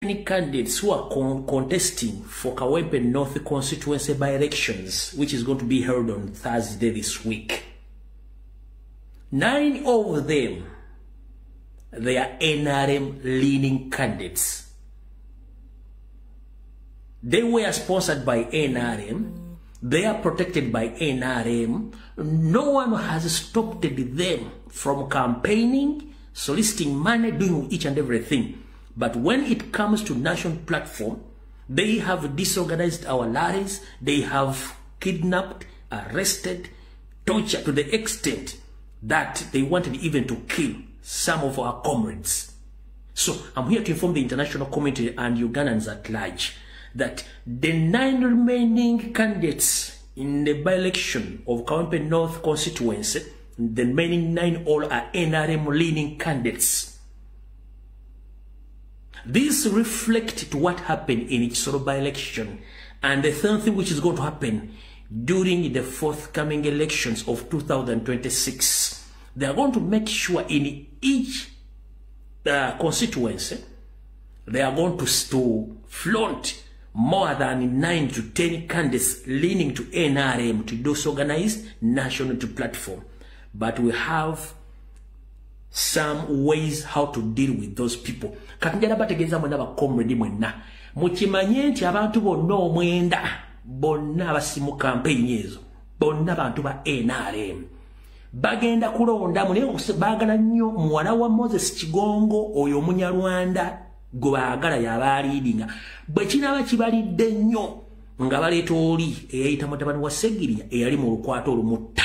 Any candidates who are contesting for Kawempe North constituency by-elections, which is going to be held on Thursday this week. 9 of them, they are NRM-leaning candidates. They were sponsored by NRM. They are protected by NRM. No one has stopped them from campaigning, soliciting money, doing each and everything. But when it comes to national platform, they have disorganized our rallies. They have kidnapped, arrested, tortured to the extent that they wanted even to kill some of our comrades. So I'm here to inform the international community and Ugandans at large that the 9 remaining candidates in the by-election of Kawempe North constituency, the remaining 9 all are NRM-leaning candidates. This reflects to what happened in each sort of by-election and the third thing which is going to happen during the forthcoming elections of 2026. They are going to make sure in each constituency, they are going to flaunt more than 9 to 10 candidates leaning to NRM to disorganize national platform. But we have some ways how to deal with those people. Katinjala bategeza mwana ba comrade mwenna. Mukimanye nti abantu bonna omwenda bonna abasimu campaign ezo. Bonna bantu ba NRM. Bagenda kulonda mune bagala nnyo muwala wa Moses Kigongo oyo Omunyarwanda gwe baagala yabaliidinga. Bwe kinaba kibalidde nnyo nga baleeta oli eyayita mutabani wa Segirinya eyali mu lukwato olumutta.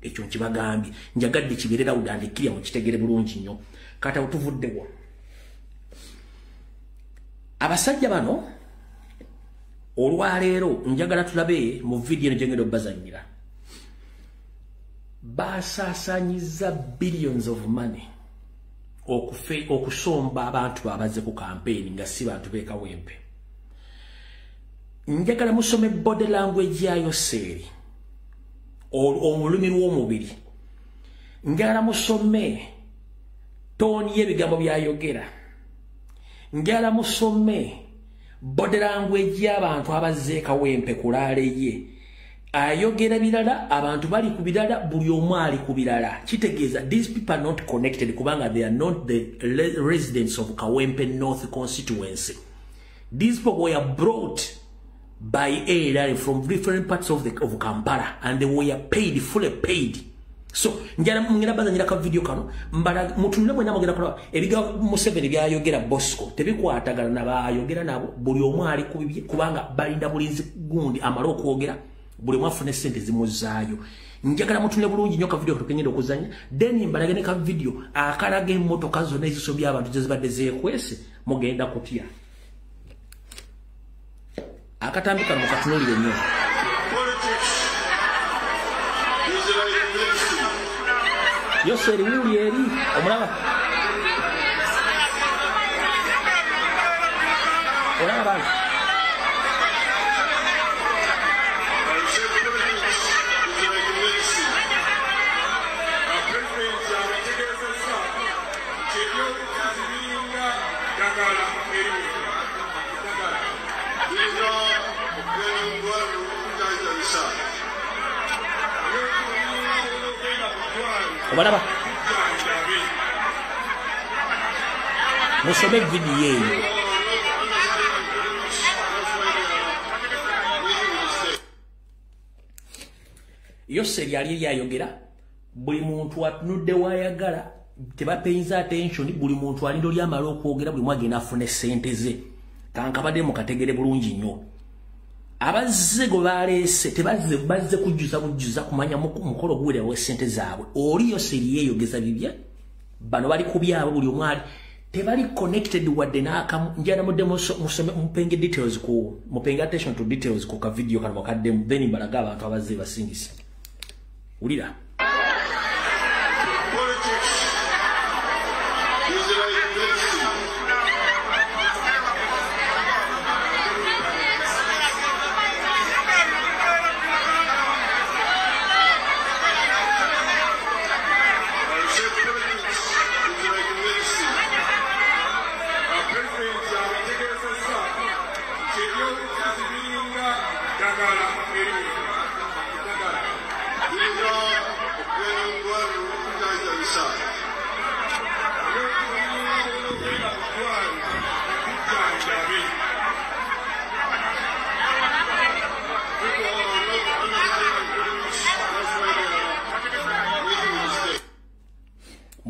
Ekyo nkibagambye njagadde kiberera udandikirya mu kitegere bulungi nnyo. Kata utuvuddewo. Abasajja bano olwaleero njagala tulabe mu video njengero bazanyira. Basaasanyiza billions of money okusomba abantu abaze ku campaign nga si bantu be Kawempe. Njagala musome body language yayo seri olulimi lw'omubiri. Njagala musome toni y'ebigambo byayogera. Njagala musome body language y'abantu abaze Kawempe kulaale ye. Ayogera bilala abantu bali ku bilala buli omu ali ku bilala. Kitegeeza these people are not connected kubanga they are not the residents of Kawempe North constituency. These people were brought by aid from different parts of Kampala and they were paid, fully paid. So njala mwina bazanyira ka video kano mbala mutunne mwina mwagera kola ebiga Museveni byayogera Bosco tebikwatagana nabayogera nabo buli omu ali kubanga balinda bulinzi gundi amalo okwogera buli mwafune sente zimuzaayo. Njagala mutunne bulungi nnyo ka video kagenda okuzanya then mbalagene ka video akalaga emmotoka zonna ezisobya abantu zezibadde zeekwese mugenda kutya akatambika mu katunulire nnyo. Yoseri wuli eri omulaba olaba bana obalaba musome video eyo. Yoseri ali yayogera buli muntu atunudde wayagala tebapeyinza attention buli muntu alindo lyamala okwogera buli mwagenda afune sente ze. Kankabadde mu kategere bulungi nnyo. Abazze go balese tebazze kujjuza kumanya mukolo gwere we sente zaabwe. Oli Yoseri yeyogeza bibye bano bali kubyabo buli omwali tebali connected wadde n'akamu. Njana mudde musome mupenge details ku mupenge attention to details ku ka video kano wakadde then mbalaga abantu abazze basingisa. Ulira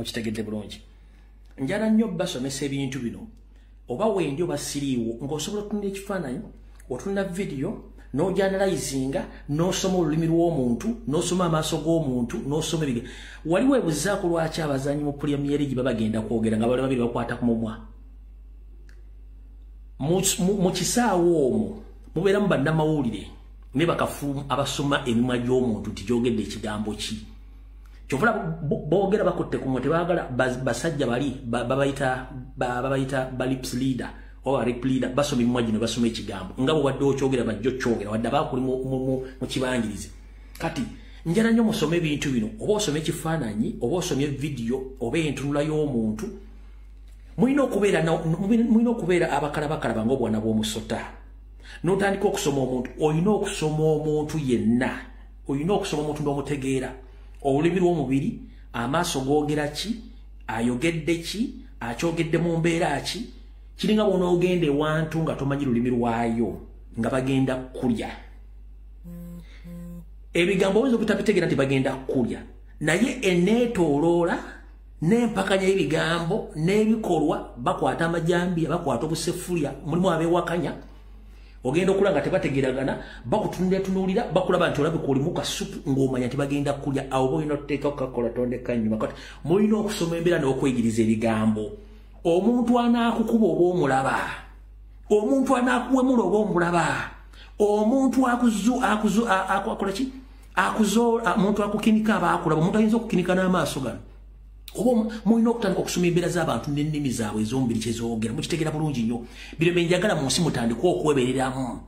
mukitegedde bulungi njala nnyo basomesa ebintu bino oba wendi oba siriiwo ng'osobola otunula ekifaananyi otunula video n'ogyanalyzinga n'osoma olulimi lw'omuntu n'osoma amaaso g'omuntu n'osoma ebiga waliwo ebuzaako lwaki abazanyi mu Premier League babagenda kwogera nga bali babiri bakwata ku mumwa mu kisaawo omwo mubeeramu bannamawulire ne bakafumu abasoma emimwa gy'omuntu nti gyogedde ekigambo ki kyovula boogera bakutte ku mutwe tebaagala basajja bali babayita balips leader oba rep leader basoma emimwa gino basoma ekigambo nga bwe wadde okyogera bajja okyogera wadde abaakuli mu kibangirizi kati njala nnyo musome ebintu bino oba osome ekifaananyi oba osome video oba entunula y'omuntu mulina okubeera abakalabakalaba ng'obwana bw'omusota n'otandika okusoma omuntu olina okusoma omuntu yenna olina okusoma omuntu n'omutegeera olulimi lw'omubiri amaaso googera ki ayogedde ki akyogedde mu mbeera ki kiringa bw'onoogenda ewantu nga tomanyi lulimi lwayo nga bagenda kulya ebigambo oyinza okutabitegeera nti bagenda kulya naye eneetooloola n'empakanya y'ebigambo n'ebikolwa bakwata amajambiya bakwata obusefulya mulimu abeewakanya ogenda okulaba nga tebategeragana bakutunuulira bakulaba nti olabika olimu kasupu ng'omanya nti bagenda kulya awo oba olina okuteeka okukakola tondeka nnyuma kati mulina okusoma embeera n'okwegiriza ebigambo omuntu anaakukuba oba omulaba omuntu anaakuwemula oba omulaba omuntu akola ki omuntu akukinika aba akulaba omuntu ayinza okukinika n'amaaso gano oba mulina okutandika okusoma embeera z'abantu n'ennimi zaabwe ez'omubiri kyezoogera mukitegeera bulungi nnyo bino bye njagala mu nsi mutandika okwebereramu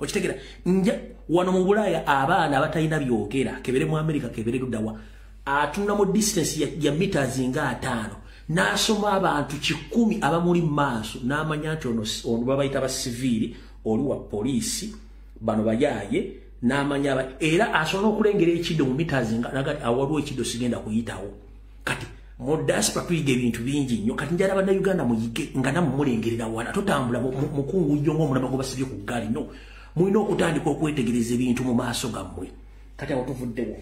okitegeera wano mu Bulaaya abaana abatalina byogera kebere mu Amerika kebere luddawa atunula mu distance ya meters nga 5 n'asoma abantu 100 abamuli mu maaso n'amanya nti ono babayita basiviiri oli wa poliisi bano bayaaye n'amanya era asobola okulengera ekiddo mu meters nga awaliwo ekiddo sigenda kuyitawo kati mu diaspora tuyiga ebintu bingi nnyo kati njala bannayuganda muyige nga namwe mulengerera wala totambula mukungujjo ng'omulama gwe basibye ku ggaali no mulina okutandika okwetegereza ebintu mu maaso gammwe kati awo tuvuddewo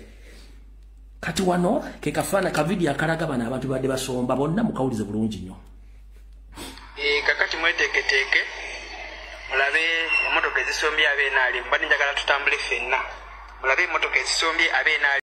kati wano ke kafaana kavidiyo akalaga bano abantu badde basomba bonna mukawulize bulungi nnyo kakati mweteeketeeke mulabe emmotoka ezisombye abeenaali mbadde njagala tutambule ffenna mulabe emmotoka ezisombye abeenaali